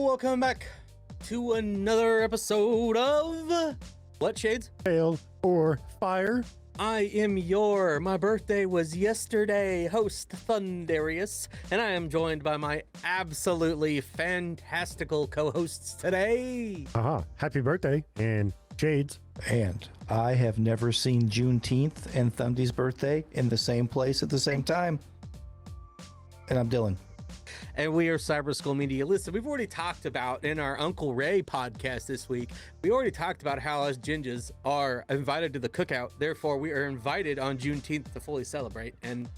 welcome back to another episode of What Shades? Hail or fire. I am my birthday was yesterday, host Thundarius, and I am joined by my absolutely fantastical co-hosts today. Happy birthday and Shades. And I have never seen Juneteenth and Thundy's birthday in the same place at the same time. And I'm Dylan. And we are Cyber Skull Media. Listen, we've already talked about in our Uncle Ray podcast this week, we already talked about how us gingers are invited to the cookout. Therefore, we are invited on Juneteenth to fully celebrate. And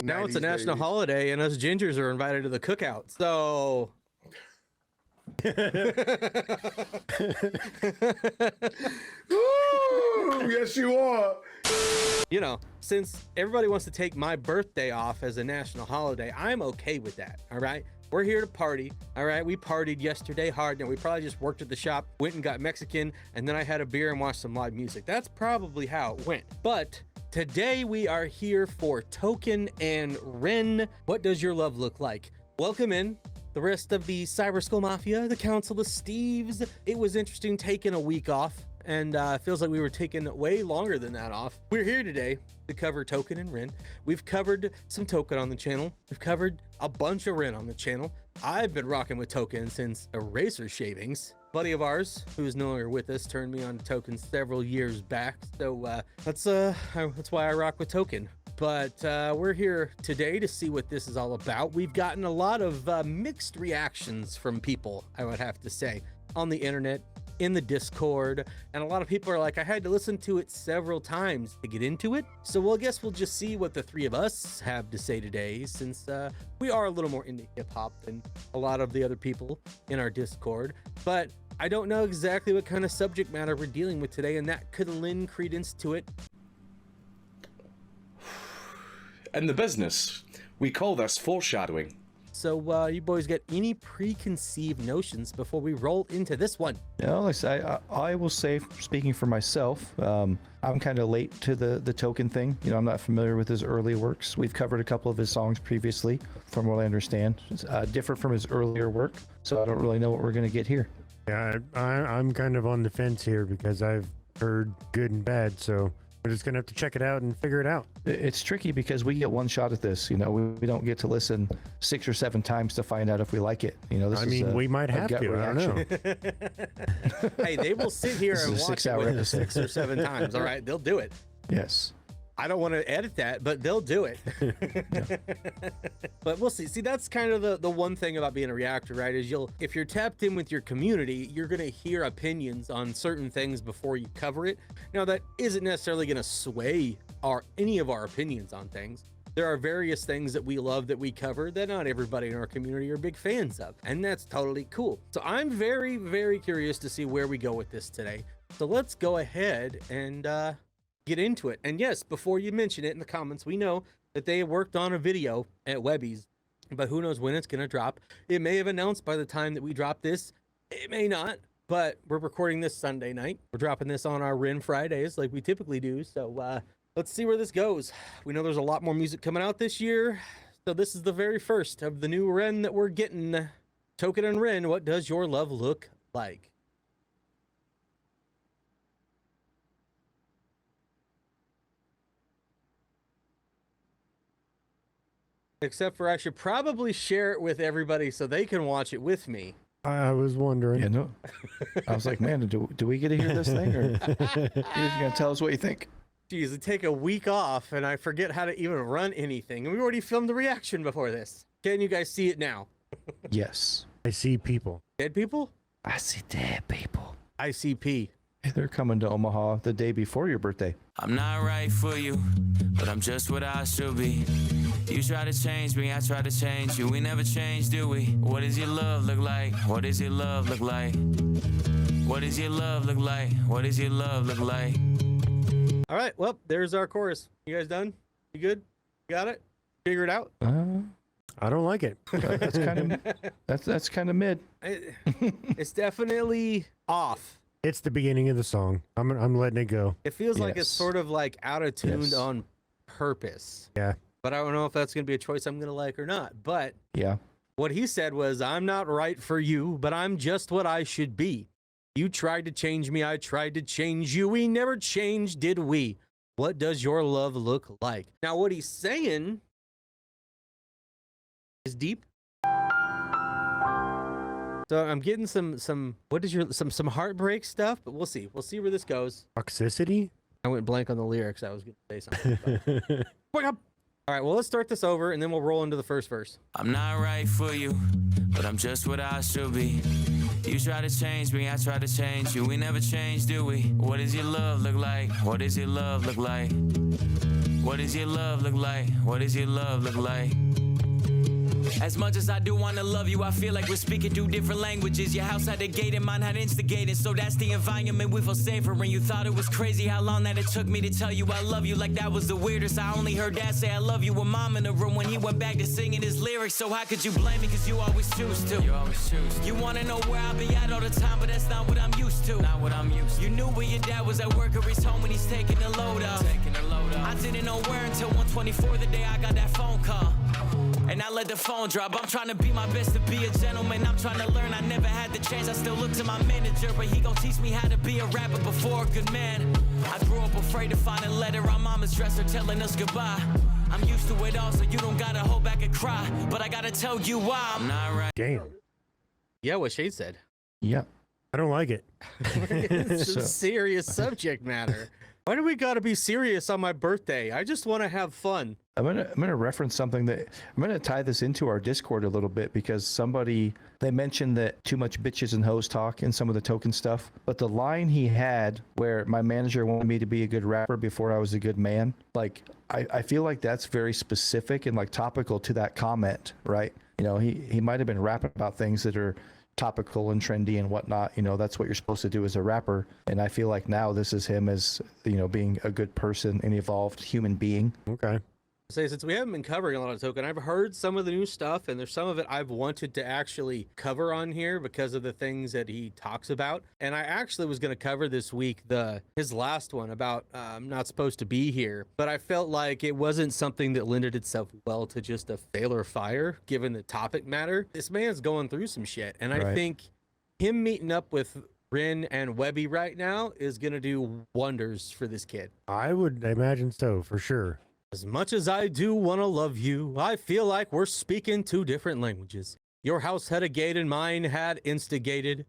now it's a national holiday, and us gingers are invited to the cookout. So... Ooh, yes, you are. You know, since everybody wants to take my birthday off as a national holiday, I'm okay with that. All right. We're here to party. All right. We partied yesterday hard. And we probably just worked at the shop, went and got Mexican, and then I had a beer and watched some live music. That's probably how it went. But today we are here for Token and Ren. What does your love look like? Welcome in the rest of the Cyber Skull Mafia, the Council of Steves. It was interesting taking a week off, and it feels like we were taking way longer than that off. We're here today to cover Token and Ren. We've covered some Token on the channel. We've covered a bunch of Ren on the channel. I've been rocking with Token since Eraser Shavings. A buddy of ours, who is no longer with us, turned me on to Token several years back. So that's why I rock with Token. But we're here today to see what this is all about. We've gotten a lot of mixed reactions from people, I would have to say, on the internet, in the Discord, and a lot of people are like, I had to listen to it several times to get into it. So I guess we'll just see what the three of us have to say today, since we are a little more into hip-hop than a lot of the other people in our Discord. But I don't know exactly what kind of subject matter we're dealing with today, and that could lend credence to it. In the business, we call this foreshadowing. So you boys got any preconceived notions before we roll into this one? No, like I will say, speaking for myself, I'm kind of late to the Token thing. You know, I'm not familiar with his early works. We've covered a couple of his songs previously, from what I understand. It's different from his earlier work, so I don't really know what we're going to get here. Yeah, I'm kind of on the fence here because I've heard good and bad, so we're just gonna have to check it out and figure it out. It's tricky because we get one shot at this. You know, we don't get to listen 6 or 7 times to find out if we like it. You know, we might have to. Reaction. I don't know. Hey, they will sit here and watch it with us 6 or 7 times. All right, they'll do it. Yes. I don't want to edit that, but they'll do it. But we'll see. See, that's kind of the one thing about being a reactor, right? Is if you're tapped in with your community, you're going to hear opinions on certain things before you cover it. Now, that isn't necessarily going to sway any of our opinions on things. There are various things that we love that we cover that not everybody in our community are big fans of, and that's totally cool. So I'm very, very curious to see where we go with this today. So let's go ahead and get into it. And yes, before you mention it in the comments, we know that they worked on a video at Webby's, but who knows when it's going to drop. It may have announced by the time that we drop this. It may not, but we're recording this Sunday night. We're dropping this on our Ren Fridays like we typically do. So let's see where this goes. We know there's a lot more music coming out this year. So this is the very first of the new Ren that we're getting. Token and Ren, what does your love look like? Except for I should probably share it with everybody so they can watch it with me. I was wondering. Yeah, no. I was like, man, do we get to hear this thing? Or you're going to tell us what you think? Jeez, I take a week off and I forget how to even run anything. And we already filmed the reaction before this. Can you guys see it now? Yes. I see people. Dead people? I see dead people. ICP. Hey, they're coming to Omaha the day before your birthday. I'm not right for you, but I'm just what I should be. You try to change me, I try to change you. We never change, do we? What does your love look like? What does your love look like? What does your love look like? What does your love look like? All right, well, there's our chorus. You guys done? You good? You got it? Figure it out? I don't like it. That's kind of mid. It's definitely off. It's the beginning of the song. I'm letting it go. It feels like it's sort of like out-of-tuned on purpose. Yeah. But I don't know if that's going to be a choice I'm going to like or not. But yeah, What he said was, I'm not right for you, but I'm just what I should be. You tried to change me, I tried to change you. We never changed, did we? What does your love look like? Now, what he's saying is deep. So I'm getting some heartbreak stuff, but we'll see. We'll see where this goes. Toxicity? I went blank on the lyrics. I was going to say something. Wake up. All right, well, let's start this over, and then we'll roll into the first verse. I'm not right for you, but I'm just what I should be. You try to change me, I try to change you. We never change, do we? What does your love look like? What does your love look like? What does your love look like? What does your love look like? As much as I do want to love you, I feel like we're speaking two different languages. Your house had a gate and mine had instigated, so that's the environment we feel safer in. You thought it was crazy how long that it took me to tell you I love you, like that was the weirdest. I only heard dad say I love you with mom in the room when he went back to singing his lyrics. So how could you blame me, cause you always choose to. You always choose to. You wanna know where I'll be at all the time, but that's not what I'm used to. Not what I'm used to. You knew where your dad was at work or he's home when he's taking the load up. I didn't know where until 1:24 the day I got that phone call. And I let the phone drop. I'm trying to be my best to be a gentleman. I'm trying to learn. I never had the chance. I still look to my manager, but he gon' teach me how to be a rapper before a good man. I grew up afraid to find a letter on mama's dresser telling us goodbye. I'm used to it all, so you don't gotta hold back and cry. But I gotta tell you why I'm not right. Damn. Yeah, what Shade said. Yeah. I don't like it. It's a serious subject matter. Why do we gotta be serious on my birthday? I just want to have fun. I'm gonna reference something that I'm gonna tie this into our Discord a little bit, because they mentioned that too much bitches and hoes talk in some of the token stuff. But the line he had where my manager wanted me to be a good rapper before I was a good man, like I feel like that's very specific and like topical to that comment, right? You know, he might have been rapping about things that are topical and trendy and whatnot. You know, that's what you're supposed to do as a rapper. And I feel like now this is him as, you know, being a good person, an evolved human being. Okay. Say, since we haven't been covering a lot of token, I've heard some of the new stuff, and there's some of it I've wanted to actually cover on here because of the things that he talks about. And I actually was going to cover this week his last one about not supposed to be here, but I felt like it wasn't something that lended itself well to just a fail or fire, given the topic matter. This man's going through some shit, and I think him meeting up with Ren and Webby right now is going to do wonders for this kid. I would imagine so, for sure. As much as I do want to love you, I feel like we're speaking two different languages. Your house had a gate and mine had instigated.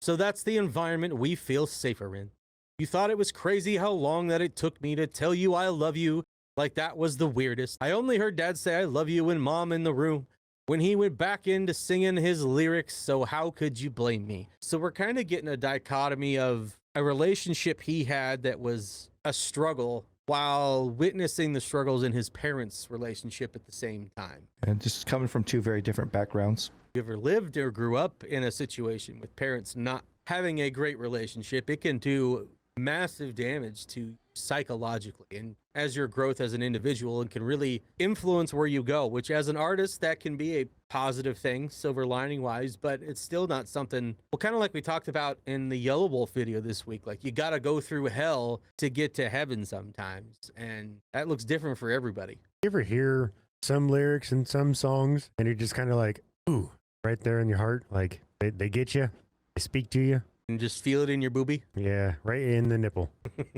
So that's the environment we feel safer in. You thought it was crazy how long that it took me to tell you I love you, like that was the weirdest. I only heard dad say I love you and mom in the room when he went back into singing his lyrics, so how could you blame me? So we're kind of getting a dichotomy of a relationship he had that was a struggle, while witnessing the struggles in his parents' relationship at the same time. And just coming from two very different backgrounds. If you ever lived or grew up in a situation with parents not having a great relationship, it can do massive damage to you psychologically and as your growth as an individual, and can really influence where you go, which as an artist, that can be a positive thing, silver lining wise, but it's still not something, well, kind of like we talked about in the Yellow Wolf video this week, like you got to go through hell to get to heaven sometimes. And that looks different for everybody. You ever hear some lyrics in some songs and you're just kind of like, ooh, right there in your heart? Like they get you, they speak to you. And just feel it in your boobie? Yeah, right in the nipple.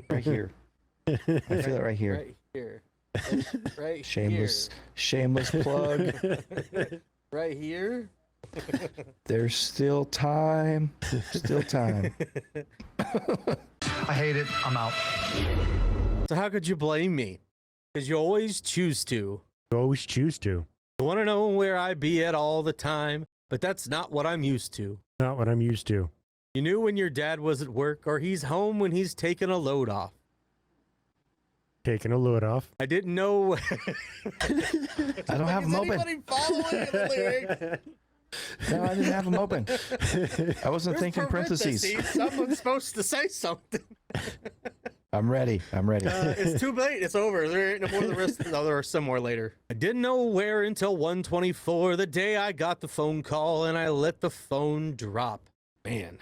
Right here. I feel it right here. Right here. Right Shameless here. plug. Right here. There's still time. Still time. I hate it. I'm out. So how could you blame me? Because you always choose to. You always choose to. You want to know where I be at all the time, but that's not what I'm used to. Not what I'm used to. You knew when your dad was at work, or he's home when he's taking a load off. Taking a load off. I didn't know. I don't have them open. Anybody following the lyrics? No, I didn't have them open. I wasn't thinking parentheses. Someone's supposed to say something. I'm ready. It's too late. It's over. There ain't no more. The rest there are some more later. I didn't know where until 1:24, the day I got the phone call and I let the phone drop. Man,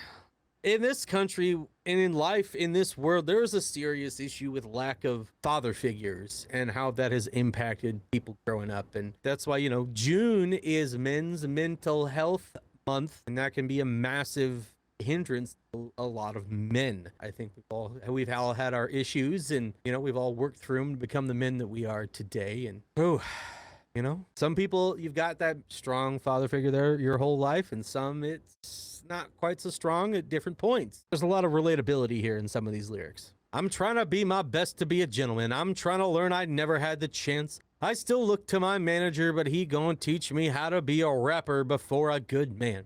in this country and in life, in this world, there is a serious issue with lack of father figures and how that has impacted people growing up. And that's why, June is Men's Mental Health Month, and that can be a massive hindrance to a lot of men. I think we've all had our issues, and we've all worked through them to become the men that we are today. And some people, you've got that strong father figure there your whole life, and some it's not quite so strong at different points. There's a lot of relatability here in some of these lyrics. I'm trying to be my best to be a gentleman. I'm trying to learn. I never had the chance. I still look to my manager, but he gonna teach me how to be a rapper before a good man.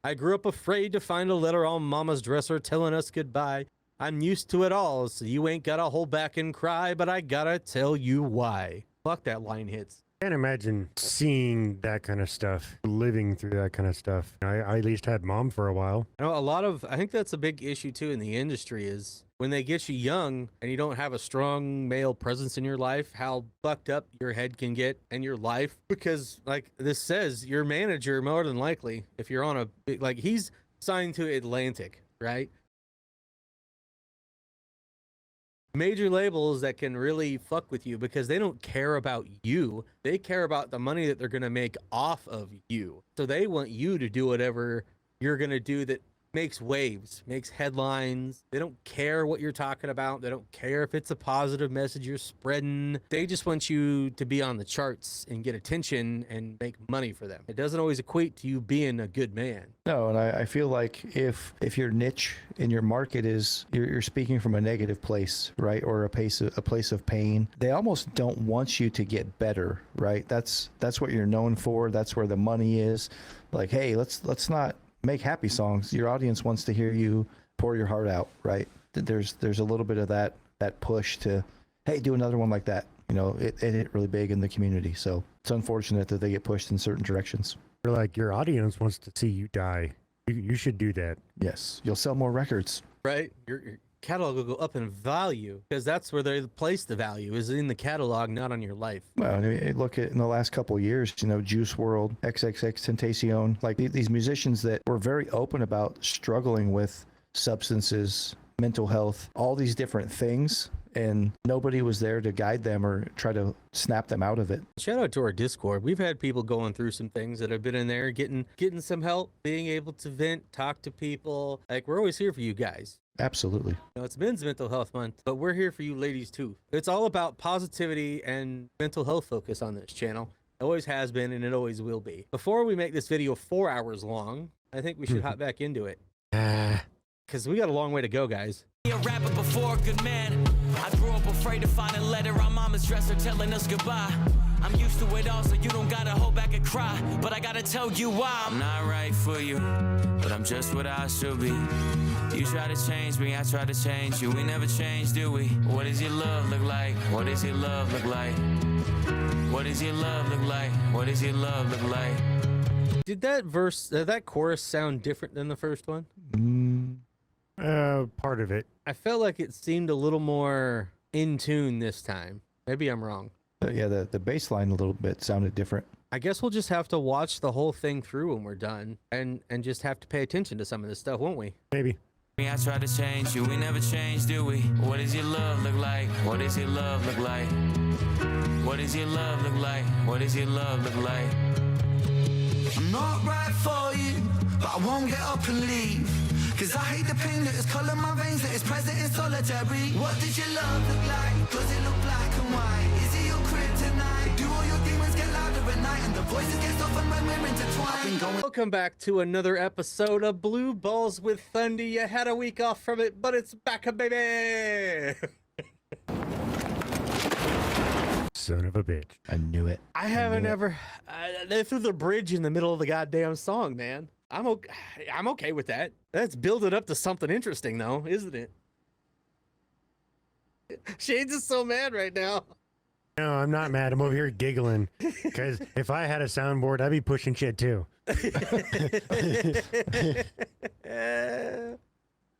I grew up afraid to find a letter on mama's dresser telling us goodbye. I'm used to it all, so you ain't gotta hold back and cry, but I gotta tell you why. Fuck, that line hits. Can't imagine seeing that kind of stuff, living through that kind of stuff. I at least had mom for a while. I think that's a big issue too in the industry is when they get you young and you don't have a strong male presence in your life, how fucked up your head can get and your life. Because like this says, your manager, more than likely, if you're on a big, like he's signed to Atlantic, right? Major labels that can really fuck with you because they don't care about you. They care about the money that they're going to make off of you. So they want you to do whatever you're going to do that makes waves, makes headlines. They don't care what you're talking about. They don't care if it's a positive message you're spreading. They just want you to be on the charts and get attention and make money for them. It doesn't always equate to you being a good man. No, and I feel like if your niche in your market is you're speaking from a negative place, right, or a place of pain, they almost don't want you to get better, right? That's what you're known for. That's where the money is. Like, hey, let's not make happy songs. Your audience wants to hear you pour your heart out, right? There's a little bit of that push to, hey, do another one like that. It hit really big in the community. So it's unfortunate that they get pushed in certain directions. You're like, your audience wants to see you die. You should do that. Yes, you'll sell more records. Right? Your catalog will go up in value because that's where they place the value is in the catalog, not on your life. Well, I mean, look at in the last couple of years, Juice WRLD, XXXTentacion, like these musicians that were very open about struggling with substances, mental health, all these different things, and nobody was there to guide them or try to snap them out of it. Shout out to our Discord. We've had people going through some things that have been in there, getting some help, being able to vent, talk to people. Like, we're always here for you guys. Absolutely. It's Men's Mental Health Month, but we're here for you ladies too. It's all about positivity and mental health focus on this channel. It always has been and it always will be. Before we make this video 4 hours long, I think we should hop back into it. Because we got a long way to go, guys. A rapper before a good man. I grew up afraid to find a letter on mama's dresser telling us goodbye. I'm used to it all, so you don't gotta hold back and cry. But I gotta tell you why I'm not right for you, but I'm just what I should be. You try to change me, I try to change you. We never change, do we? What does your love look like? What does your love look like? What does your love look like? What does your love look like? Did that chorus sound different than the first one? Part of it. I felt like it seemed a little more in tune this time. Maybe I'm wrong. Yeah, the bass line a little bit sounded different. I guess we'll just have to watch the whole thing through when we're done and just have to pay attention to some of this stuff, won't we? Maybe. I try to change you, we never change, do we? What does your love look like? What does your love look like? What does your love look like? What does your love look like? I'm not right for you, but I won't get up and leave. Cause I hate the pain that is colour my veins, that is present in solitary. What does your love look like? Does it look black and white? Is it your kryptonite? Do all your demons get louder at night and the voices get softened when we're intertwined? Welcome back to another episode of Blue Balls with Thundy. You had a week off from it, but it's back, baby! Son of a bitch. I knew it. I haven't ever... they threw the bridge in the middle of the goddamn song, man. I'm okay with that. That's building up to something interesting, though, isn't it? Shades is so mad right now. No, I'm not mad. I'm over here giggling. Because if I had a soundboard, I'd be pushing shit too.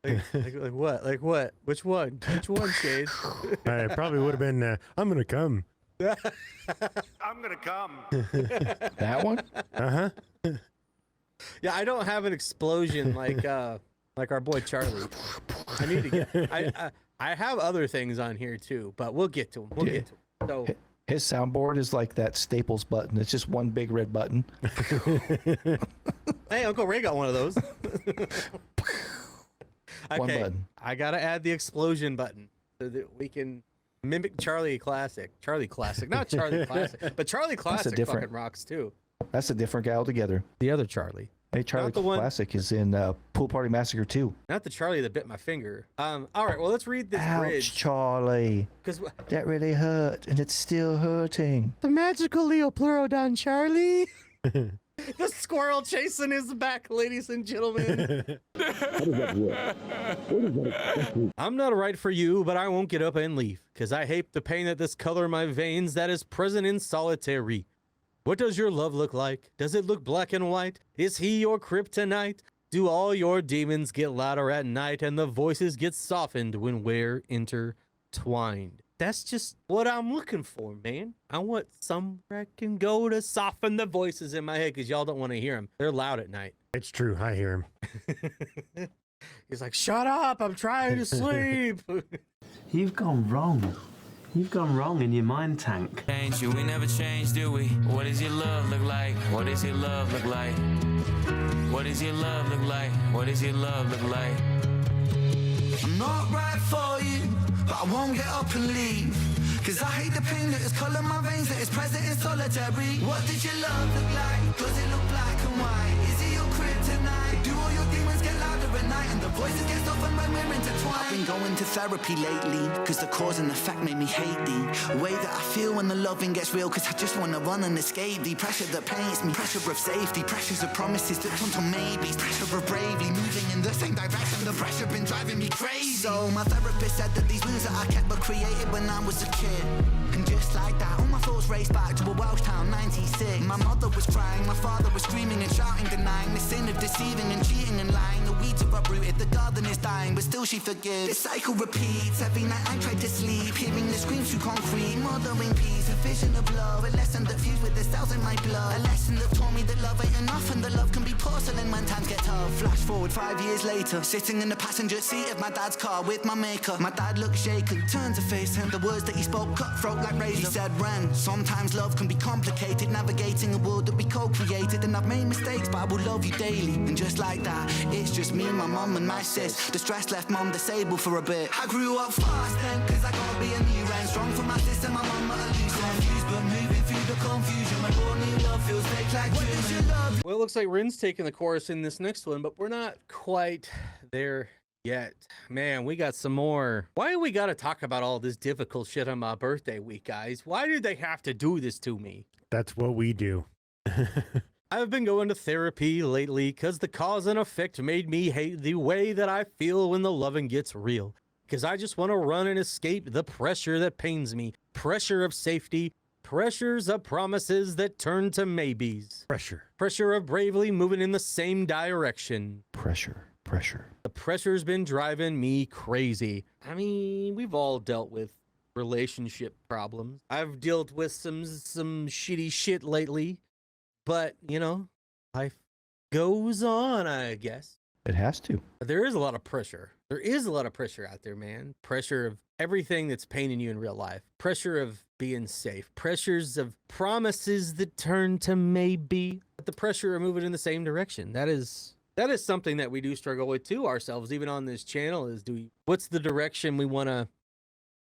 like what? Like what? Which one? Which one, Shades? I probably would have been, I'm going to come. I'm gonna come. That one? Uh-huh. Yeah, I don't have an explosion like like our boy Charlie. I need to get. I have other things on here too, but we'll get to them. We'll get to them. So his soundboard is like that Staples button. It's just one big red button. Hey, Uncle Ray got one of those. One button. I gotta add the explosion button so that we can mimic Charlie Classic. Charlie Classic, not Charlie Classic, but Charlie Classic fucking rocks too. That's a different guy altogether. The other Charlie. Hey, Charlie Classic is in Pool Party Massacre 2. Not the Charlie that bit my finger. All right, well, let's read this bridge. Ouch, Charlie. Because that really hurt, and it's still hurting. The magical Leopleurodon Charlie. The squirrel chasing his back, ladies and gentlemen. I'm not right for you, but I won't get up and leave, because I hate the pain that this color in my veins that is present in solitary. What does your love look like? Does it look black and white? Is he your kryptonite? Do all your demons get louder at night and the voices get softened when we're intertwined? That's just what I'm looking for, man. I want somewhere I can go to soften the voices in my head, because y'all don't want to hear them. They're loud at night. It's true. I hear him. He's like, shut up. I'm trying to sleep. You've gone wrong. You've gone wrong in your mind tank. Change you, we never change, do we? What does your love look like? What does your love look like? What does your love look like? What does your love look like? I'm not right for you, but I won't get up and leave. Cause I hate the pain that is coloring my veins, that is present in solitary. What did your love look like? Does it look black and white? Is it your kryptonite? Do all your demons get louder at night and the voices get softened when we're intertwined? I've been going to therapy lately, cause the cause and effect made me hate the way that I feel when the loving gets real. Cause I just wanna run and escape the pressure that paints me. Pressure of safety, pressures of promises that turn to maybes. Pressure of bravely moving in the same direction. The pressure been driving me crazy. So my therapist said that these wounds that I kept were created when I was a kid. And just like that, all my thoughts raced back to a Welsh town, 96. My mother was crying, my father was screaming and shouting, denying the sin of deceiving and cheating and lying. The weeds are uprooted, the garden is dying, but still she forgives. This cycle repeats, every night I try to sleep, hearing the screams through concrete, mothering peace, a vision of love, a lesson that fused with the cells in my blood, a lesson that taught me that love ain't enough and that love can be porcelain when times get tough. Flash forward 5 years later, sitting in the passenger seat of my dad's car with my maker. My dad looked shaken, turned to face him, the words that he spoke cutthroat like razor. He said, Ren, sometimes love can be complicated, navigating a world that we co-created. And I've made mistakes, but I will love you daily. And just like that, it's just me, my mum and my sis. The stress left mum disabled for a bit. I grew up fast then, cause I gotta be a new end. Strong for my sister, my mum at a loose end. Confused but moving through the confusion. My raw new love feels fake like June. Well, it looks like Ren's taking the chorus in this next one, but we're not quite there yet. Man, we got some more. Why do we got to talk about all this difficult shit on my birthday week, guys? Why do they have to do this to me? That's what we do. I've been going to therapy lately because the cause and effect made me hate the way that I feel when the loving gets real. Because I just want to run and escape the pressure that pains me. Pressure of safety. Pressures of promises that turn to maybes. Pressure of bravely moving in the same direction. Pressure. The pressure's been driving me crazy. I mean, we've all dealt with relationship problems. I've dealt with some shitty shit lately, but you know, life goes on, I guess. It has to. There is a lot of pressure. There is a lot of pressure out there, man. Pressure of everything that's paining you in real life. Pressure of being safe. Pressures of promises that turn to maybe. But the pressure of moving in the same direction. That is something that we do struggle with too ourselves, even on this channel, is what's the direction we want to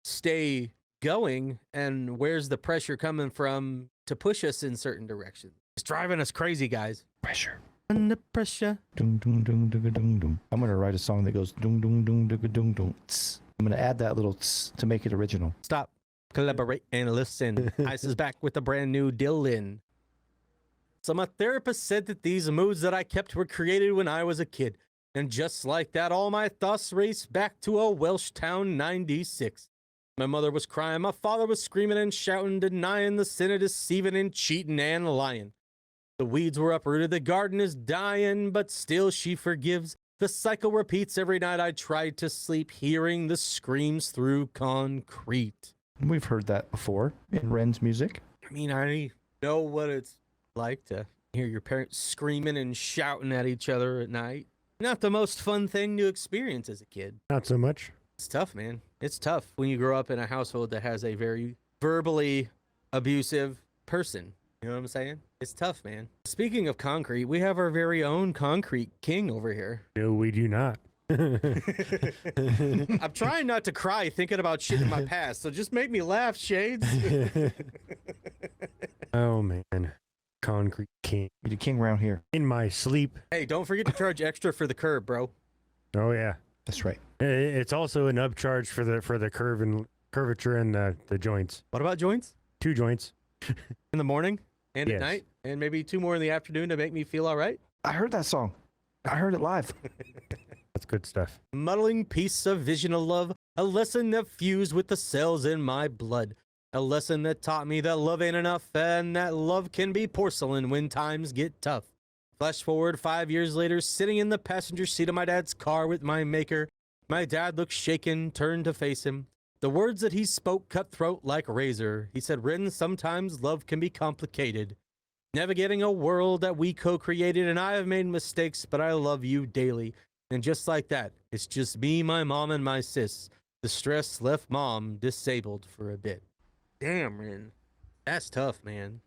stay going, and where's the pressure coming from to push us in certain directions? It's driving us crazy, guys. Pressure. Under pressure. Dung, dung, dung, dung, dung, dung. I'm going to write a song that goes dung, dung, dung, dung, dung, dung. Tss. I'm going to add that little tss to make it original. Stop, collaborate, and listen. Ice is back with a brand new Dylan. So my therapist said that these moods that I kept were created when I was a kid. And just like that, all my thoughts raced back to a Welsh town, 96. My mother was crying, my father was screaming and shouting, denying the sin of deceiving and cheating and lying. The weeds were uprooted, the garden is dying, but still she forgives. The cycle repeats every night I tried to sleep, hearing the screams through concrete. We've heard that before in Ren's music. I mean, I know what it's like to hear your parents screaming and shouting at each other at night. Not the most fun thing to experience as a kid. Not so much. It's tough, man. It's tough when you grow up in a household that has a very verbally abusive person. You know what I'm saying? It's tough, man. Speaking of concrete, we have our very own concrete king over here. No, we do not. I'm trying not to cry thinking about shit in my past, so just make me laugh, Shades. Oh, man. Concrete king. You're the king around here. In my sleep. Hey, don't forget to charge extra for the curb, bro. Oh, yeah. That's right. It's also an upcharge for the curve and curvature and the joints. What about joints? 2 joints. In the morning and Yes. at night, and maybe 2 more in the afternoon to make me feel all right? I heard that song. I heard it live. That's good stuff. Muddling piece of vision of love, a lesson that fused with the cells in my blood. A lesson that taught me that love ain't enough and that love can be porcelain when times get tough. Flash forward 5 years later, sitting in the passenger seat of my dad's car with my maker. My dad looked shaken, turned to face him. The words that he spoke cut throat like razor. He said, Ren, sometimes love can be complicated. Navigating a world that we co-created, and I have made mistakes, but I love you daily. And just like that, it's just me, my mom, and my sis. The stress left mom disabled for a bit. Damn, Ren. That's tough, man.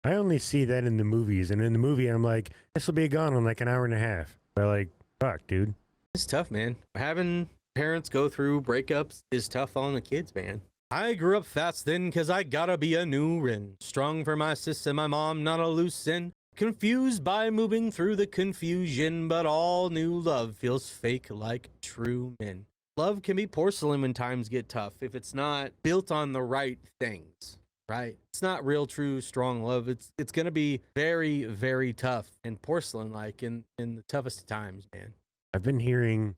I only see that in the movies, and in the movie, I'm like, this will be gone in like an hour and a half. But like, fuck, dude. It's tough, man. Having parents go through breakups is tough on the kids, man. I grew up fast then because I gotta be a new Ren. Strong for my sis and my mom, not a loose end. Confused by moving through the confusion, but all new love feels fake like true men. Love can be porcelain when times get tough if it's not built on the right things, right? It's not real, true, strong love. It's gonna be very, very tough and porcelain-like in the toughest of times, man. I've been hearing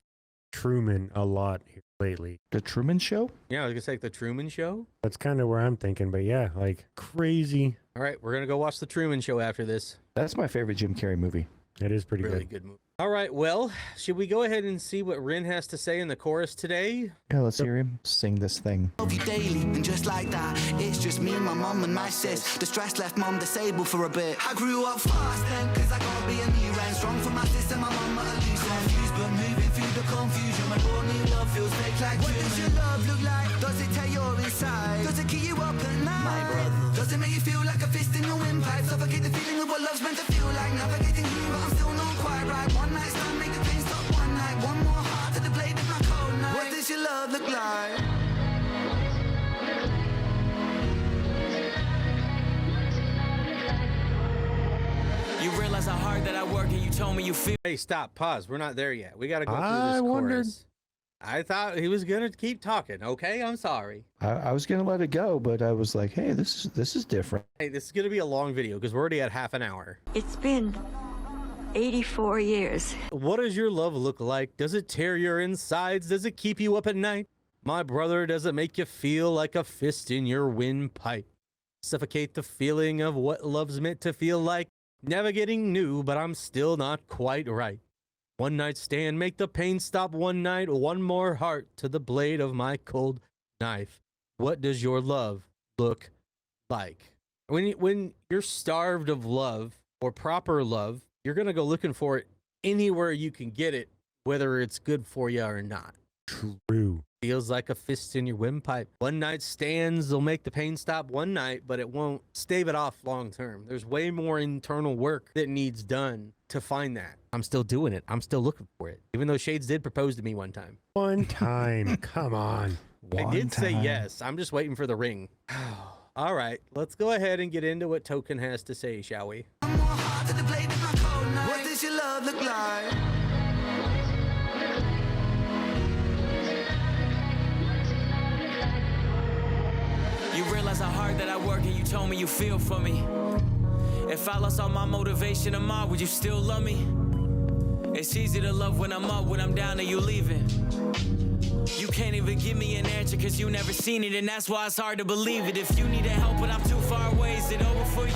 Truman a lot here lately. The Truman Show? Yeah, I was gonna say like the Truman Show. That's kind of where I'm thinking, but yeah, like crazy. All right, we're gonna go watch the Truman Show after this. That's my favorite Jim Carrey movie. It is pretty Really good. good movie. All right, well, should we go ahead and see what Ren has to say in the chorus today? Yeah, let's hear him sing this thing. Love you daily, and just like that, it's just me, my mum, and my sis. The stress left mum disabled for a bit. I grew up fast then, cause I gotta be a new Ren. Strong for my sis and my mum, at a loose end. Confused, but moving through the confusion. My born new love feels fake like what does your love look like? Does it tear your inside? Does it keep you up at night? My brother. Does it make you feel like a fist in your windpipe? Suffocate the feeling of what love's meant to feel like. Navigating you, but I'm still not quite right. One night stand, make the pain stop one night. One more heart to the blade of my cold night. What does your love look like? You realize how hard that I work and you told me you feel. Hey, stop, pause. We're not there yet. We gotta go through I this wondered. chorus. I thought he was gonna keep talking. Okay, I'm sorry. I was gonna let it go, but I was like, hey, this is different. Hey, this is gonna be a long video because we're already at half an hour. It's been 84 years. What does your love look like? Does it tear your insides? Does it keep you up at night? My brother, does it make you feel like a fist in your windpipe? Suffocate the feeling of what love's meant to feel like. Navigating new, but I'm still not quite right. One night stand, make the pain stop one night. One more heart to the blade of my cold knife. What does your love look like? When you're starved of love or proper love, you're gonna go looking for it anywhere you can get it, whether it's good for you or not. True. Feels like a fist in your windpipe. One night stands will make the pain stop one night, but it won't stave it off long term. There's way more internal work that needs done to find that. I'm still doing it. I'm still looking for it. Even though Shades did propose to me one time. One time. Come on. I did say yes. I'm just waiting for the ring. All right, let's go ahead and get into what Token has to say, shall we? One more heart to the blade of my cold night. What does your love look like? You realize how hard that I work and you told me you feel for me. If I lost all my motivation and mind, would you still love me? It's easy to love when I'm up, when I'm down and you leaving. You can't even give me an answer cause you never seen it, and that's why it's hard to believe it. If you need help but I'm too far away, is it over for you?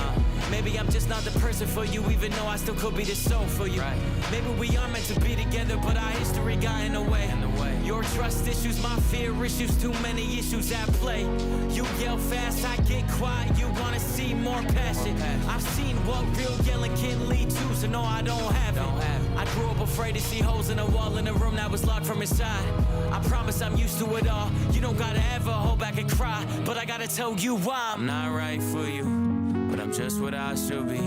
Maybe maybe I'm just not the person for you, even though I still could be the soul for you. Right. Maybe we are meant to be together, but our history got in the way. Your trust issues, my fear issues, too many issues at play. You yell fast, I get quiet, you wanna see more passion. I've seen what real yelling can lead to, so no, I don't have it. I grew up afraid to see holes in a wall in a room that was locked from inside. I promise I'm used to it all. You don't gotta ever hold back and cry, but I gotta tell you why. I'm not right for you, but I'm just what I should be.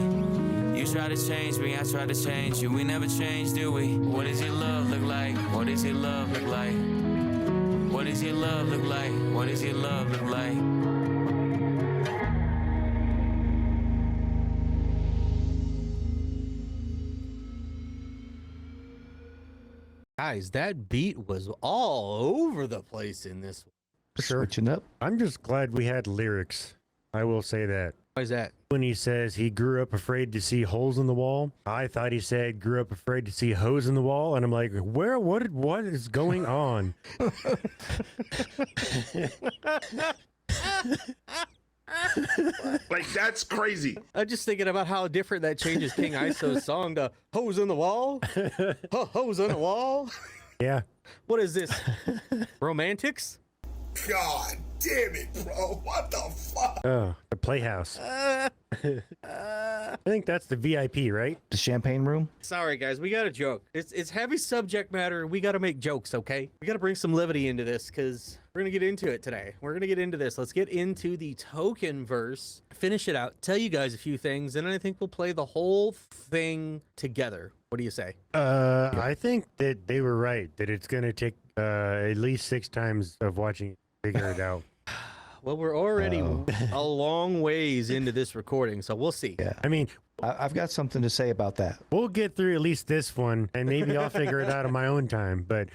You try to change me, I try to change you. We never change, do we? What does your love look like? What does your love look like? What does your love look like? What does your love look like? Guys, that beat was all over the place in this one. Sure. Switching up. I'm just glad we had lyrics. I will say that. Why is that? When he says he grew up afraid to see holes in the wall, I thought he said grew up afraid to see hoes in the wall, and I'm like, what is going on? Like, that's crazy. I'm just thinking about how different that changes King ISO's song to Hose in the Wall. Hose on the Wall. Yeah. What is this? Romantics? God damn it, bro. What the fuck? Oh, the Playhouse. I think that's the VIP, right? The champagne room. Sorry, guys, we got a joke. It's heavy subject matter. We got to make jokes, okay? We got to bring some levity into this because we're going to get into it today. We're going to get into this. Let's get into the token verse, finish it out, tell you guys a few things, and then I think we'll play the whole thing together. What do you say? I think that they were right, that it's going to take at least 6 times of watching it to figure it out. Well, we're already a long ways into this recording, so we'll see. Yeah. I mean, I've got something to say about that. we'll get through at least this one, and maybe I'll figure it out on my own time, but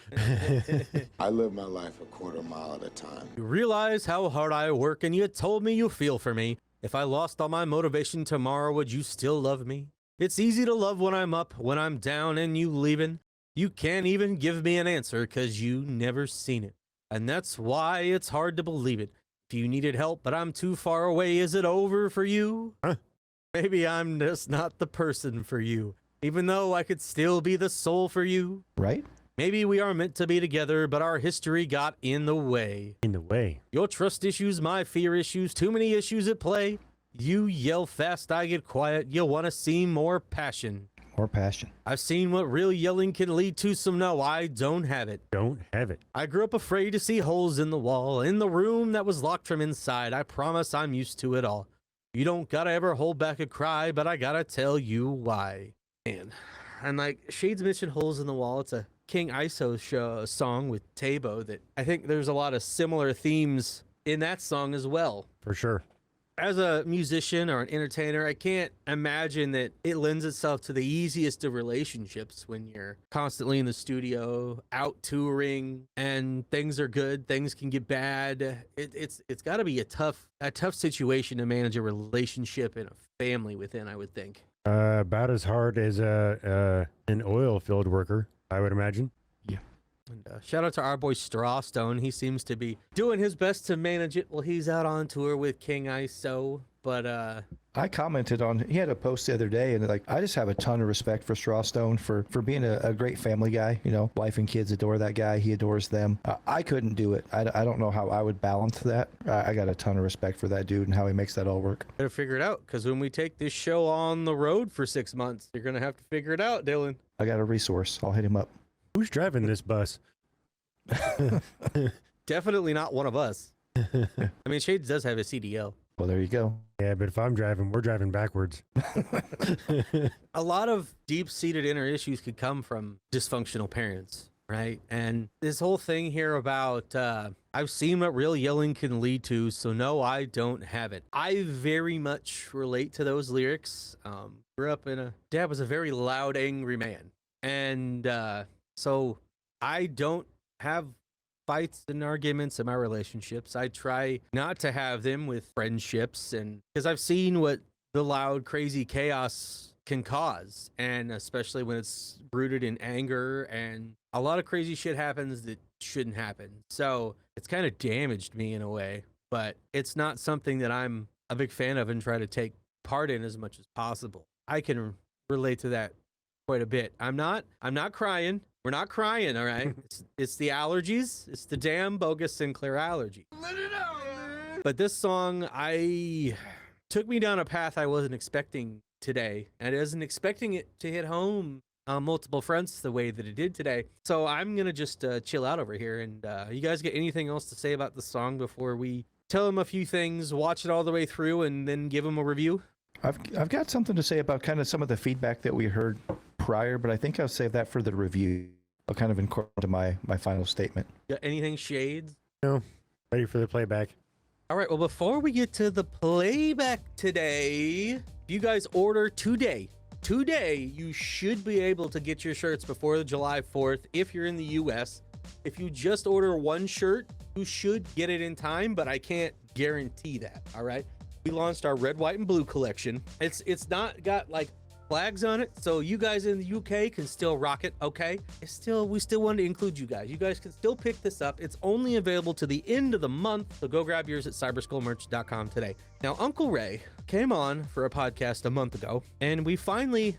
I live my life a quarter mile at a time. You realize how hard I work, and you told me you feel for me. If I lost all my motivation tomorrow, would you still love me? It's easy to love when I'm up, when I'm down and you leaving. You can't even give me an answer 'cause you never seen it. And that's why it's hard to believe it. If you needed help, but I'm too far away, is it over for you? Huh? Maybe I'm just not the person for you, even though I could still be the soul for you. Right? Maybe we are meant to be together, but our history got in the way. in the way. Your trust issues, my fear issues, too many issues at play. You yell fast, I get quiet. You want to see more passion. More passion. I've seen what real yelling can lead to, so no, I don't have it. Don't have it. I grew up afraid to see holes in the wall, in the room that was locked from inside. I promise I'm used to it all. You don't gotta ever hold back a cry, but I gotta tell you why. Man, and like Shades mentioned holes in the wall. It's a King ISO song with Tabo that I think there's a lot of similar themes in that song as well. For sure. As a musician or an entertainer, I can't imagine that it lends itself to the easiest of relationships when you're constantly in the studio, out touring, and things are good, things can get bad. It's got to be a tough situation to manage a relationship and a family within, I would think. About as hard as an oil field worker, I would imagine. And shout out to our boy Strawstone. He seems to be doing his best to manage it while he's out on tour with King ISO. But I commented on, he had a post the other day, and like, I just have a ton of respect for Strawstone for being a great family guy. You know, wife and kids adore that guy. He adores them. I couldn't do it. I don't know how I would balance that. I got a ton of respect for that dude and how he makes that all work. better figure it out, because when we take this show on the road for 6 months, you're going to have to figure it out, Dylan. I got a resource. I'll hit him up. Who's driving this bus? Definitely not one of us. I mean, Shades does have a CDL. Well, there you go. Yeah, but if I'm driving, we're driving backwards. A lot of deep-seated inner issues could come from dysfunctional parents, right? And this whole thing here about I've seen what real yelling can lead to, so no, I don't have it. I very much relate to those lyrics. Grew up dad was a very loud, angry man. And so I don't have fights and arguments in my relationships. I try not to have them with friendships, and because I've seen what the loud, crazy chaos can cause, and especially when it's rooted in anger, and a lot of crazy shit happens that shouldn't happen. So it's kind of damaged me in a way, but it's not something that I'm a big fan of and try to take part in as much as possible. I can relate to that quite a bit. I'm not crying. We're not crying, all right? It's the allergies. It's the damn bogus Sinclair allergy. Let it out, man. But this song, took me down a path I wasn't expecting today. And I wasn't expecting it to hit home on multiple fronts the way that it did today. So I'm going to just chill out over here. And you guys get anything else to say about the song before we tell them a few things, watch it all the way through, and then give them a review? I've got something to say about kind of some of the feedback that we heard prior, but I think I'll save that for the review. I'll kind of incorporate into my final statement. Got anything, Shades? No. Ready for the playback. All right, well, before we get to the playback today, if you guys order today, you should be able to get your shirts before the July 4th if you're in the US. If you just order one shirt, you should get it in time, but I can't guarantee that, all right? We launched our red, white, and blue collection. It's not got like flags on it, so you guys in the UK can still rock it, okay? We still want to include you guys. You guys can still pick this up. It's only available to the end of the month, so go grab yours at cyberskullmerch.com today. Now, Uncle Ray came on for a podcast a month ago, and I finally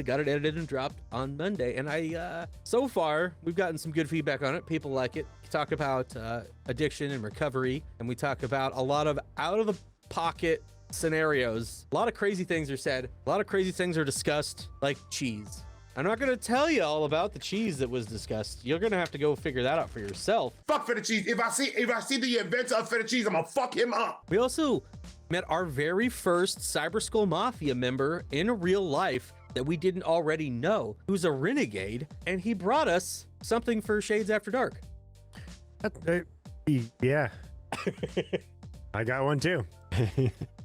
got it edited and dropped on Monday, and so far, we've gotten some good feedback on it. People like it. We talk about addiction and recovery, and we talk about a lot of out-of-the-pocket scenarios. A lot of crazy things are said. A lot of crazy things are discussed, like cheese. I'm not going to tell you all about the cheese that was discussed. You're going to have to go figure that out for yourself. Fuck feta cheese. If I see the inventor of feta cheese, I'm gonna fuck him up. We also met our very first Cyber Skull Mafia member in real life that we didn't already know, who's a renegade, and he brought us something for Shades After Dark. Yeah. I got one too.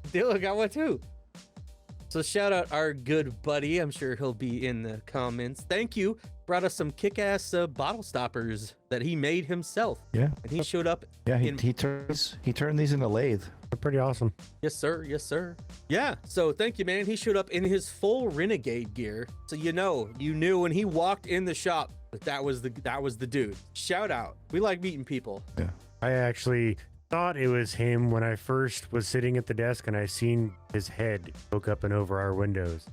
Dylan got one too. So shout out our good buddy. I'm sure he'll be in the comments. Thank you. Brought us some kick-ass bottle stoppers that he made himself. Yeah. And he showed up. Yeah, he turned these into lathe. They're pretty awesome. Yes, sir. Yes, sir. Yeah. So thank you, man. He showed up in his full Renegade gear. So you knew when he walked in the shop that was the dude. Shout out. We like meeting people. Yeah. I actually thought it was him when I first was sitting at the desk and I seen his head poke up and over our windows.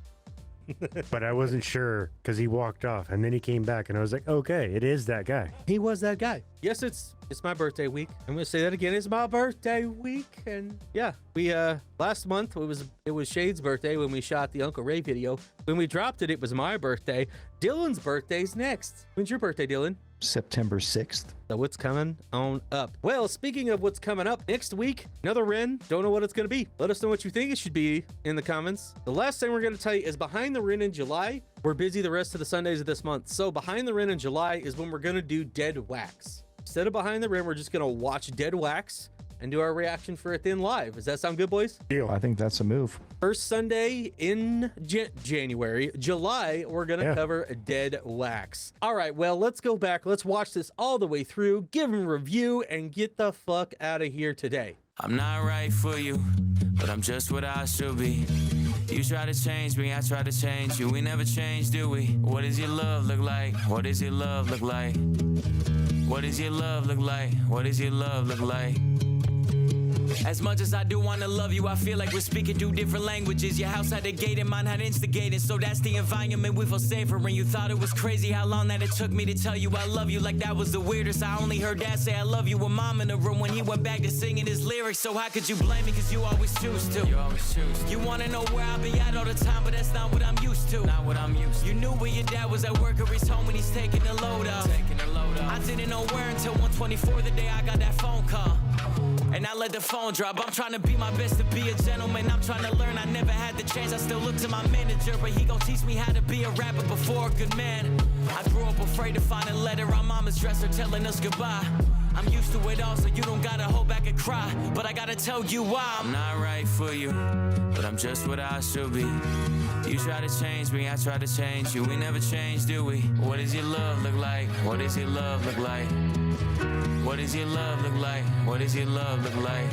But I wasn't sure because he walked off and then he came back and I was like, okay, it is that guy. He was that guy. Yes, it's my birthday week. I'm gonna say that again. It's my birthday week, and yeah, we last month it was Shade's birthday when we shot the Uncle Ray video. When we dropped it, it was my birthday. Dylan's birthday's next. When's your birthday, Dylan? September 6th. So what's coming on up? Well, speaking of what's coming up, next week, another Ren. Don't know what it's going to be. Let us know what you think it should be in the comments. The last thing we're going to tell you is behind the Ren in July. We're busy the rest of the Sundays of this month. So behind the Ren in July is when we're going to do Dead Wax. Instead of behind the Ren, we're just going to watch Dead Wax and do our reaction for it then live. Does that sound good, boys? Deal. I think that's a move. First Sunday in January. July, we're going to cover Dead Wax. All right, well, let's go back. Let's watch this all the way through, give them a review, and get the fuck out of here today. I'm not right for you, but I'm just what I should be. You try to change me, I try to change you. We never change, do we? What does your love look like? What does your love look like? What does your love look like? What does your love look like? As much as I do want to love you, I feel like we're speaking two different languages. Your house had a gate and mine had instigated, so that's the environment we feel safer in. You thought it was crazy how long that it took me to tell you I love you, like that was the weirdest. I only heard Dad say I love you with Mom in the room when he went back to singing his lyrics. So how could you blame me, cause you always choose to. You always choose to. You want to know where I be at all the time, but that's not what I'm used to. Not what I'm used to. You knew where your dad was at work or he's home when he's taking the load off. I didn't know where until 1:24 the day I got that phone call. And I let the phone drop. I'm trying to be my best to be a gentleman. I'm trying to learn. I never had the chance. I still look to my manager, but he gon' teach me how to be a rapper before a good man. I grew up afraid to find a letter on mama's dresser telling us goodbye. I'm used to it all, so you don't gotta hold back and cry. But I gotta tell you why. I'm not right for you, but I'm just what I should be. You try to change me, I try to change you. We never change, do we? What does your love look like? What does your love look like? What does your love look like? What does your love look like?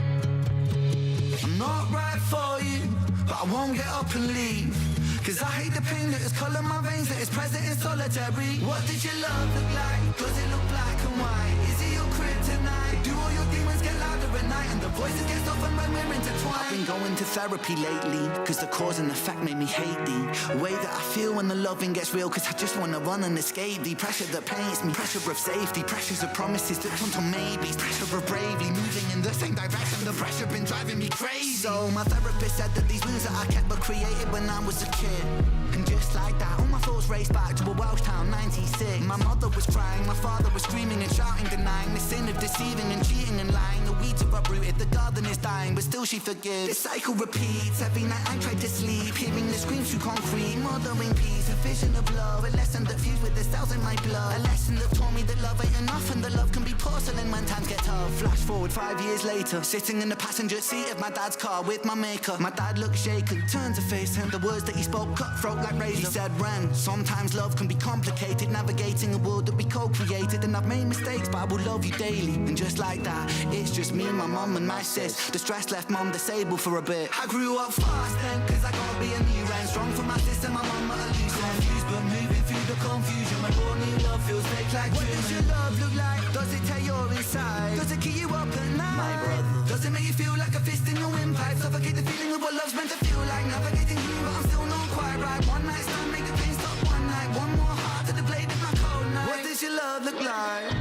I'm not right for you, but I won't get up and leave. Cause I hate the pain that is colour my veins, that is present in solitary. What did your love look like? Does it look black and white? Is it your kryptonite? Do all your demons get louder at night and the voices get softened when we're intertwined. I've been going to therapy lately, cause the cause and effect made me hate the way that I feel when the loving gets real, cause I just wanna run and escape the pressure that paints me. Pressure of safety, pressures of promises that turn to maybes, pressure of bravely moving in the same direction. The pressure been driving me crazy. So my therapist said that these wounds that I kept were created when I was a kid. And just like that, all my thoughts raced back to a Welsh town, 96. My mother was crying, my father was screaming and shouting, denying the sin of deceiving and cheating and lying. The weeds are uprooted, the garden is dying, but still she forgives. This cycle repeats, every night I try to sleep, hearing the screams through concrete, mothering peace, a vision of love, a lesson that fused with the cells in my blood, a lesson that taught me that love ain't enough and that love can be porcelain when times get tough. Flash forward 5 years later, sitting in the passenger seat of my dad's car with my maker. My dad looked shaken, turned to face him, the words that he spoke cutthroat like razor. He said, Ren, sometimes love can be complicated, navigating a world that we co-created, and I've made mistakes, but I will love you daily. And just like that, it's just me, my mum and my sis. The stress left mum disabled for a bit. I grew up fast then, cause I gotta be a new Ren. Strong for my sister, my mum at a loose end. Confused but moving through the confusion, my raw new love feels fake like what does your love look like? Does it tear your inside? Does it keep you up at night? My brother. Does it make you feel like a fist in your windpipe? Suffocate the feeling of what love's meant to feel like. Navigating you, but I'm still not quite right. One night stand, make the pain stop one night. One more heart to the blade of my cold knife. What does your love look like?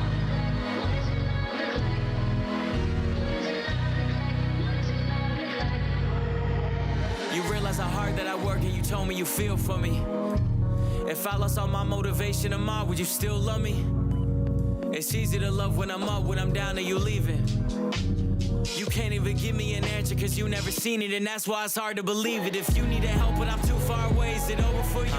You realize how hard that I work and you told me you feel for me. If I lost all my motivation tomorrow, would you still love me? It's easy to love when I'm up, when I'm down and you leaving. You can't even give me an answer cause you never seen it, and that's why it's hard to believe it. If you need help but I'm too far away, is it over for you?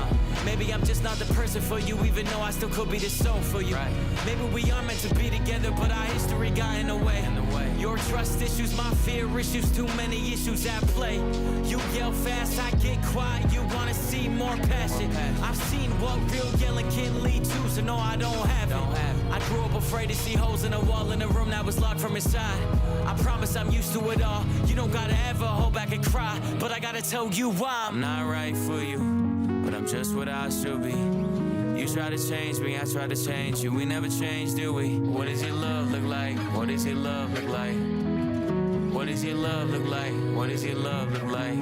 Maybe I'm just not the person for you, even though I still could be the soul for you. Right. Maybe we are meant to be together, but our history got in the way. Your trust issues, my fear issues, too many issues at play. You yell fast, I get quiet, you wanna see more passion. I've seen what real yelling can lead to, so no, I don't have it. I grew up afraid to see holes in a wall in a room that was locked from inside. I promise I'm used to it all. You don't gotta ever hold back and cry, but I gotta tell you why I'm not right for you, but I'm just what I should be. You try to change me, I try to change you. We never change, do we? What does your love look like? What does your love look like? What does your love look like? What does your love look like?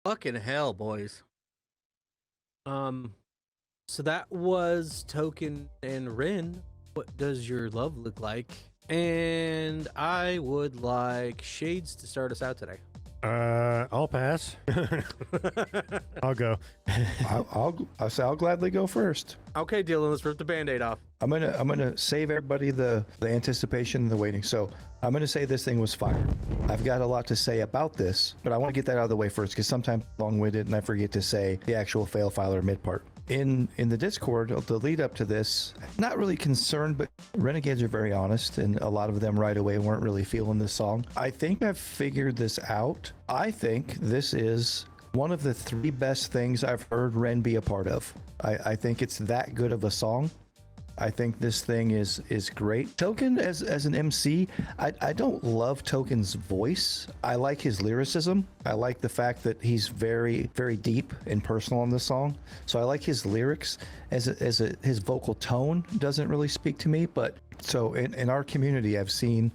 Fucking hell, boys. So that was Token and Rin. What does your love look like? And I would like Shades to start us out today. I'll pass. I'll go. I'll gladly go first. Okay, Dylan, let's rip the Band-Aid off. I'm gonna save everybody the anticipation and the waiting. So I'm gonna say this thing was fire. I've got a lot to say about this, but I want to get that out of the way first because sometimes I'm long-winded and I forget to say the actual fail file or mid part. In the Discord, the lead up to this, not really concerned, but Renegades are very honest, and a lot of them right away weren't really feeling this song. I think I've figured this out. I think this is one of the 3 best things I've heard Ren be a part of. I think it's that good of a song. I think this thing is great. Token as an MC, I don't love Token's voice. I like his lyricism. I like the fact that he's very, very deep and personal on this song. So I like his lyrics. His vocal tone doesn't really speak to me. But so in our community, I've seen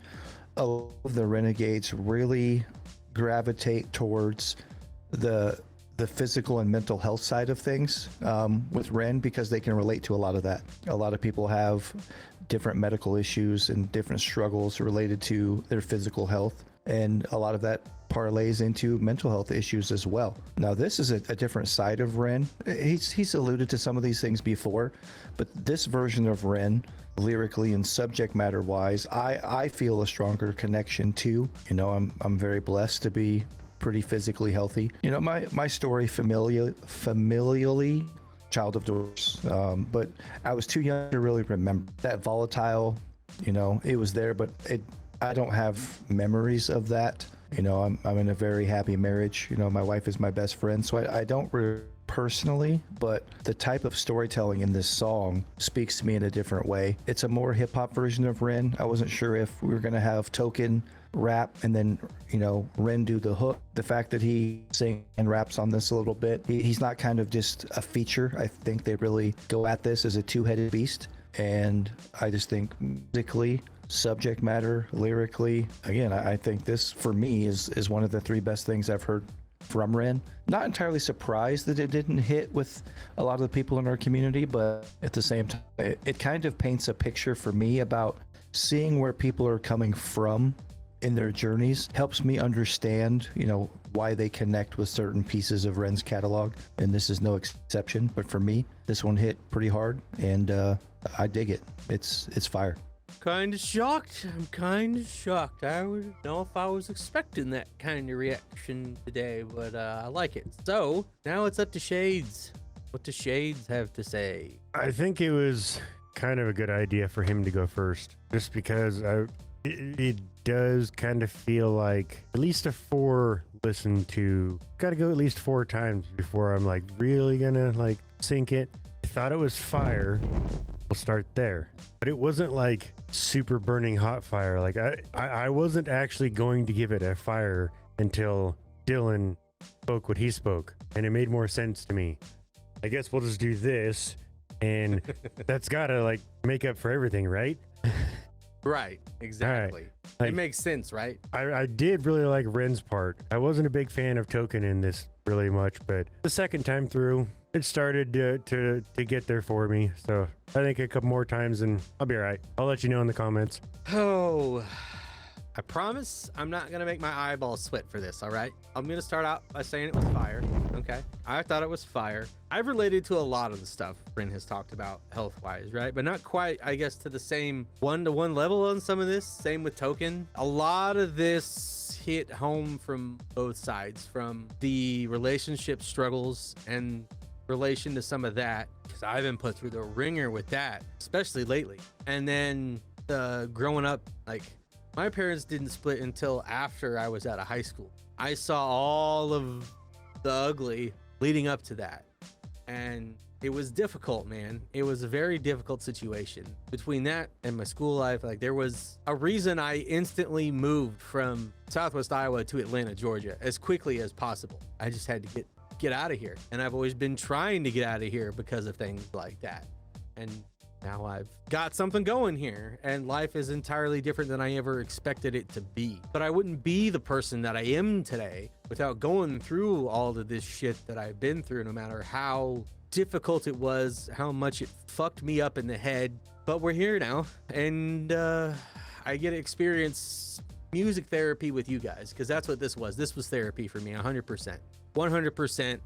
a lot of the Renegades really gravitate towards the physical and mental health side of things with Ren because they can relate to a lot of that. A lot of people have different medical issues and different struggles related to their physical health, and a lot of that parlays into mental health issues as well. Now this is a different side of Ren. He's alluded to some of these things before, but this version of Ren, lyrically and subject matter wise, I feel a stronger connection to. You know, I'm very blessed to be pretty physically healthy. You know, my story familially, child of divorce, but I was too young to really remember that volatile. You know, it was there, but I don't have memories of that. You know, I'm in a very happy marriage. You know, my wife is my best friend, so I don't personally, but the type of storytelling in this song speaks to me in a different way. It's a more hip-hop version of Ren. I wasn't sure if we were going to have Token rap and then, Ren do the hook. The fact that he sings and raps on this a little bit, he's not kind of just a feature. I think they really go at this as a two-headed beast. And I just think musically, subject matter, lyrically, again, I think this for me is one of the three best things I've heard from Ren. Not entirely surprised that it didn't hit with a lot of the people in our community, but at the same time, it kind of paints a picture for me about seeing where people are coming from in their journeys. Helps me understand, why they connect with certain pieces of Ren's catalog, and this is no exception. But for me, this one hit pretty hard, and I dig it. It's fire. Kind of shocked. I'm kind of shocked. I would know if I was expecting that kind of reaction today, but I like it. So now it's up to Shades. What does Shades have to say? I think it was kind of a good idea for him to go first, just because it does kind of feel like at least a 4 listen to. Got to go at least 4 times before I'm like really gonna like sink it. I thought it was fire. We'll start there, but it wasn't like super burning hot fire. Like I wasn't actually going to give it a fire until Dylan spoke what he spoke, and it made more sense to me. I guess we'll just do this, and that's gotta like make up for everything, right? Right, exactly. Like, it makes sense, right? I did really like Ren's part. I wasn't a big fan of Token in this really much, but the second time through, it started to get there for me. So I think a couple more times and I'll be all right. I'll let you know in the comments. Oh, I promise I'm not going to make my eyeballs sweat for this, all right? I'm going to start out by saying it was fire, okay? I thought it was fire. I've related to a lot of the stuff Ren has talked about health-wise, right? But not quite, I guess, to the same one-to-one level on some of this. Same with Token. A lot of this hit home from both sides, from the relationship struggles and relation to some of that, because I've been put through the ringer with that, especially lately. And then growing up, like, my parents didn't split until after I was out of high school. I saw all of the ugly leading up to that, and it was difficult, man. It was a very difficult situation. Between that and my school life, like, there was a reason I instantly moved from Southwest Iowa to Atlanta, Georgia as quickly as possible. I just had to get out of here, and I've always been trying to get out of here because of things like that. And now I've got something going here, and life is entirely different than I ever expected it to be. But I wouldn't be the person that I am today without going through all of this shit that I've been through, no matter how difficult it was, how much it fucked me up in the head. But we're here now, and I get to experience music therapy with you guys, because that's what this was. This was therapy for me, 100%. 100%.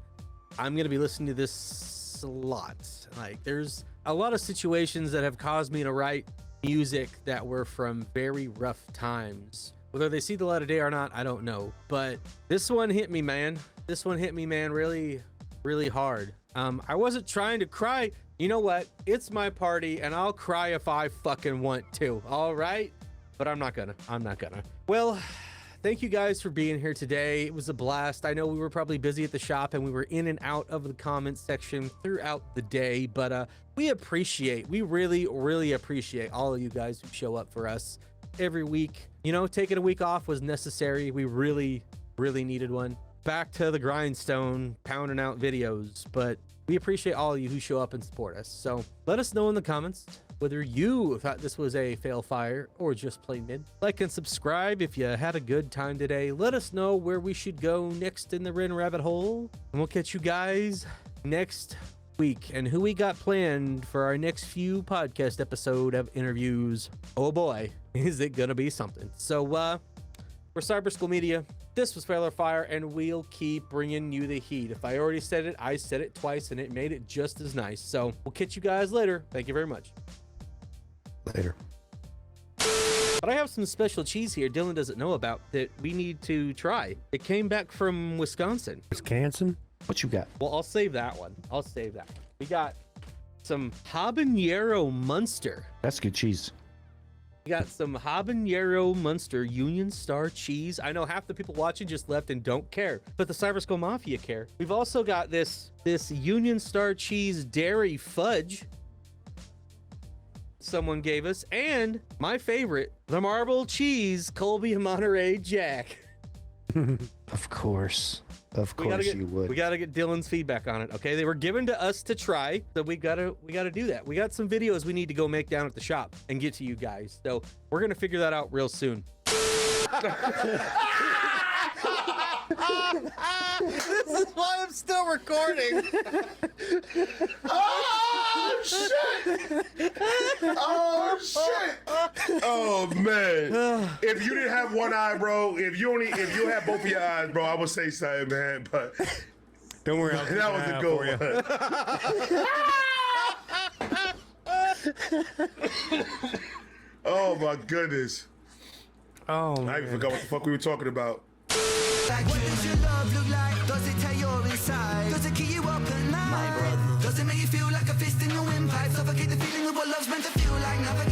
I'm going to be listening to this a lot. Like, there's a lot of situations that have caused me to write music that were from very rough times. Whether they see the light of day or not, I don't know. But this one hit me, man. This one hit me, man, really, really hard. I wasn't trying to cry. You know what? It's my party, and I'll cry if I fucking want to. All right? But I'm not gonna. Well, thank you guys for being here today. It was a blast. I know we were probably busy at the shop, and we were in and out of the comments section throughout the day, but we really, really appreciate all of you guys who show up for us every week. You know, taking a week off was necessary. We really, really needed one. Back to the grindstone, pounding out videos, but we appreciate all of you who show up and support us. So let us know in the comments whether you thought this was a fail fire or just plain mid. Like and subscribe if you had a good time today. Let us know where we should go next in the Ren rabbit hole, and we'll catch you guys next week. And who we got planned for our next few podcast episode of interviews, oh boy, is it gonna be something. So we're Cyber School Media. This was Fail or Fire, and we'll keep bringing you the heat. If I already said it, I said it twice, and it made it just as nice. So we'll catch you guys later. Thank you very much. Later. But I have some special cheese here Dylan doesn't know about that we need to try. It came back from Wisconsin. Wisconsin? What you got? Well, I'll save that one. We got some habanero Munster. That's good cheese. We got some habanero Munster Union Star cheese. I know half the people watching just left and don't care, but the Cyber Skull Mafia care. We've also got this Union Star cheese dairy fudge. someone gave us, and my favorite, the marble cheese Colby Monterey Jack. Of course. Of course you would. We gotta get Dylan's feedback on it. Okay, they were given to us to try, so we gotta do that. We got some videos we need to go make down at the shop and get to you guys. So we're gonna figure that out real soon. This is why I'm still recording. Oh shit! Oh shit! Oh man! If you didn't have one eye, bro, if you had both of your eyes, bro, I would say something, man. But Don't worry, that was a good one. Oh my goodness! Oh, I even forgot what the fuck we were talking about. Like, what does your love look like? Does it tear your inside? Does it keep you up at night? My brother. Does it make you feel like a fist in your windpipe? Suffocate the feeling of what love's meant to feel like? Never